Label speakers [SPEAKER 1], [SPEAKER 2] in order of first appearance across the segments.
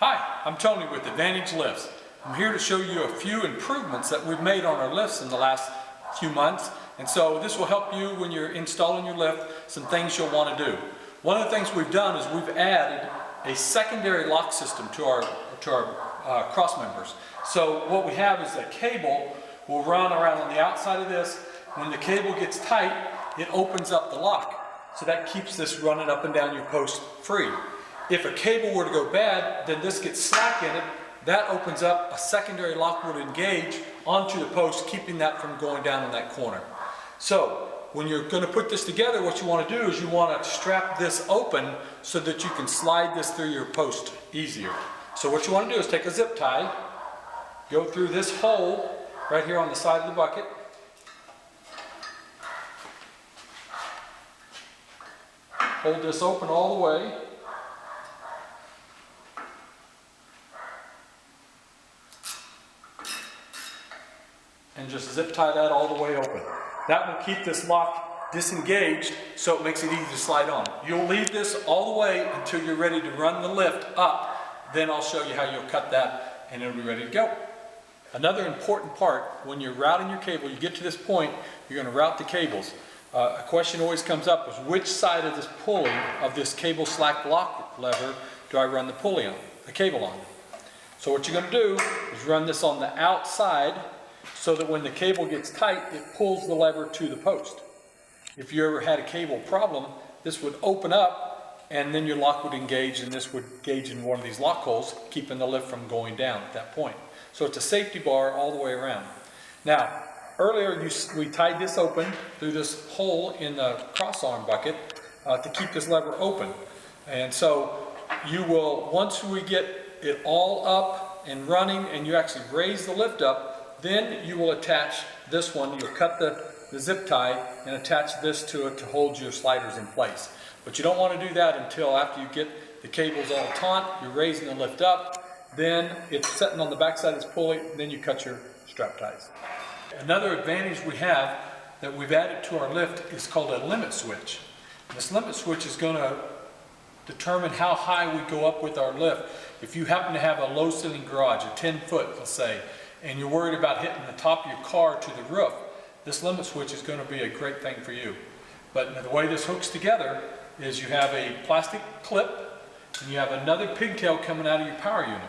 [SPEAKER 1] Hi, I'm Tony with Advantage Lifts. I'm here to show you a few improvements that we've made on our lifts in the last few months. And so this will help you when you're installing your lift, some things you'll want to do. One of the things we've done is we've added a secondary lock system to our cross members. So what we have is a cable will run around on the outside of this. When the cable gets tight, it opens up the lock. So that keeps this running up and down your post free. If a cable were to go bad, then this gets slack in it. That opens up, a secondary lock would engage onto the post, keeping that from going down in that corner. So when you're going to put this together, what you want to do is you want to strap this open so that you can slide this through your post easier. So what you want to do is take a zip tie, go through this hole right here on the side of the bucket, hold this open all the way, and just zip tie that all the way open. That will keep this lock disengaged so it makes it easy to slide on. You'll leave this all the way until you're ready to run the lift up. Then I'll show you how you'll cut that and it'll be ready to go. Another important part, when you're routing your cable, you get to this point, you're going to route the cables. A question always comes up is which side of this pulley of this cable slack lock lever do I run the cable on? So what you're going to do is run this on the outside, so that when the cable gets tight, it pulls the lever to the post. If you ever had a cable problem, this would open up and then your lock would engage, and this would gauge in one of these lock holes, keeping the lift from going down at that point. So it's a safety bar all the way around. Now, earlier we tied this open through this hole in the cross arm bucket to keep this lever open. And so you will, once we get it all up and running and you actually raise the lift up, then you will attach this one. You'll cut the zip tie and attach this to it to hold your sliders in place. But you don't want to do that until after you get the cables all taut, you're raising the lift up, then it's sitting on the back side of this pulley, then you cut your strap ties. Another advantage we have that we've added to our lift is called a limit switch. And this limit switch is going to determine how high we go up with our lift. If you happen to have a low ceiling garage, a 10-foot, let's say, and you're worried about hitting the top of your car to the roof, this limit switch is going to be a great thing for you. But the way this hooks together is you have a plastic clip and you have another pigtail coming out of your power unit.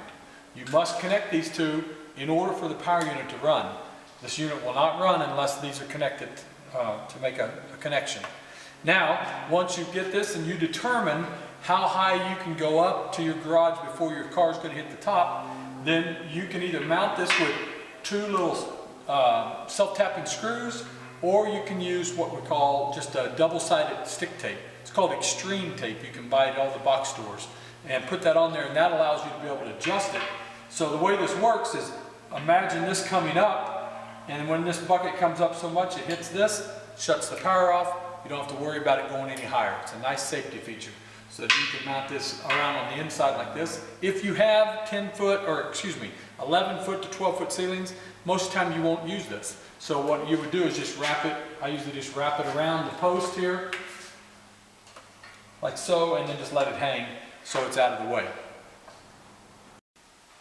[SPEAKER 1] You must connect these two in order for the power unit to run. This unit will not run unless these are connected to make a connection. Now, once you get this and you determine how high you can go up to your garage before your car is going to hit the top, then you can either mount this with two little self-tapping screws, or you can use what we call just a double-sided stick tape. It's called extreme tape. You can buy it at all the box stores and put that on there, and that allows you to be able to adjust it. So the way this works is, imagine this coming up, and when this bucket comes up so much it hits this, shuts the power off. You don't have to worry about it going any higher. It's a nice safety feature. So that you can mount this around on the inside like this. If you have 11 foot to 12 foot ceilings, most of the time you won't use this. So what you would do is just wrap it, I usually just wrap it around the post here, like so, and then just let it hang so it's out of the way.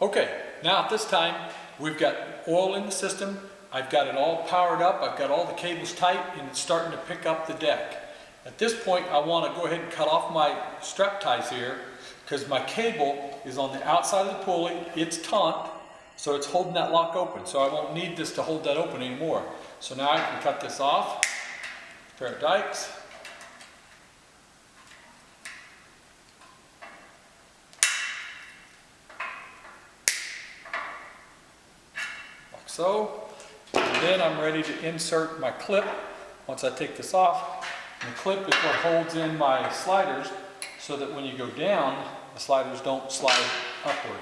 [SPEAKER 1] Okay, now at this time, we've got oil in the system, I've got it all powered up, I've got all the cables tight, and it's starting to pick up the deck. At this point, I want to go ahead and cut off my strap ties here because my cable is on the outside of the pulley. It's taut, so it's holding that lock open. So I won't need this to hold that open anymore. So now I can cut this off, pair of dikes. Like so. And then I'm ready to insert my clip once I take this off. And the clip is what holds in my sliders so that when you go down, the sliders don't slide upward.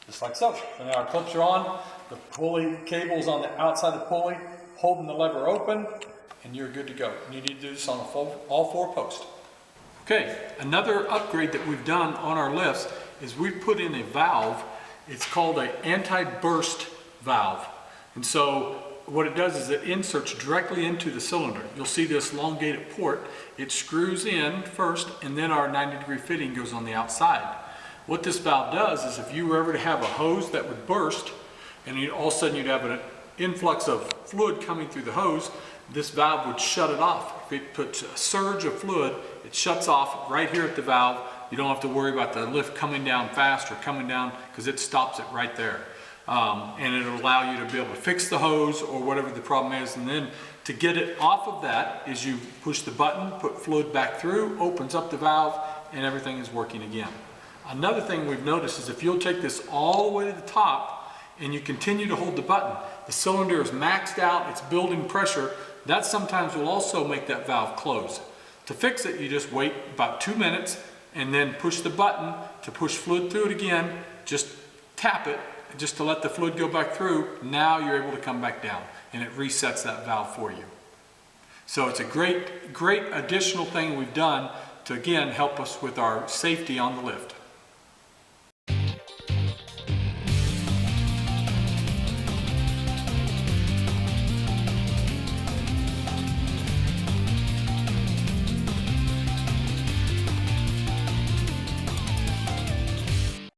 [SPEAKER 1] Just like so. So now our clips are on, the pulley cable's on the outside of the pulley, holding the lever open, and you're good to go. And you need to do this on all four posts. Okay, another upgrade that we've done on our lifts is we've put in a valve. It's called an anti-burst valve. And so what it does is it inserts directly into the cylinder. You'll see this elongated port. It screws in first, and then our 90-degree fitting goes on the outside. What this valve does is if you were ever to have a hose that would burst, and all of a sudden you'd have an influx of fluid coming through the hose, this valve would shut it off. If it puts a surge of fluid, it shuts off right here at the valve. You don't have to worry about the lift coming down fast or coming down, because it stops it right there. And it'll allow you to be able to fix the hose or whatever the problem is. And then to get it off of that is you push the button, put fluid back through, opens up the valve, and everything is working again. Another thing we've noticed is if you'll take this all the way to the top and you continue to hold the button, the cylinder is maxed out, it's building pressure. That sometimes will also make that valve close. To fix it, you just wait about 2 minutes and then push the button to push fluid through it again. Just tap it just to let the fluid go back through. Now you're able to come back down and it resets that valve for you. So it's a great additional thing we've done to again help us with our safety on the lift.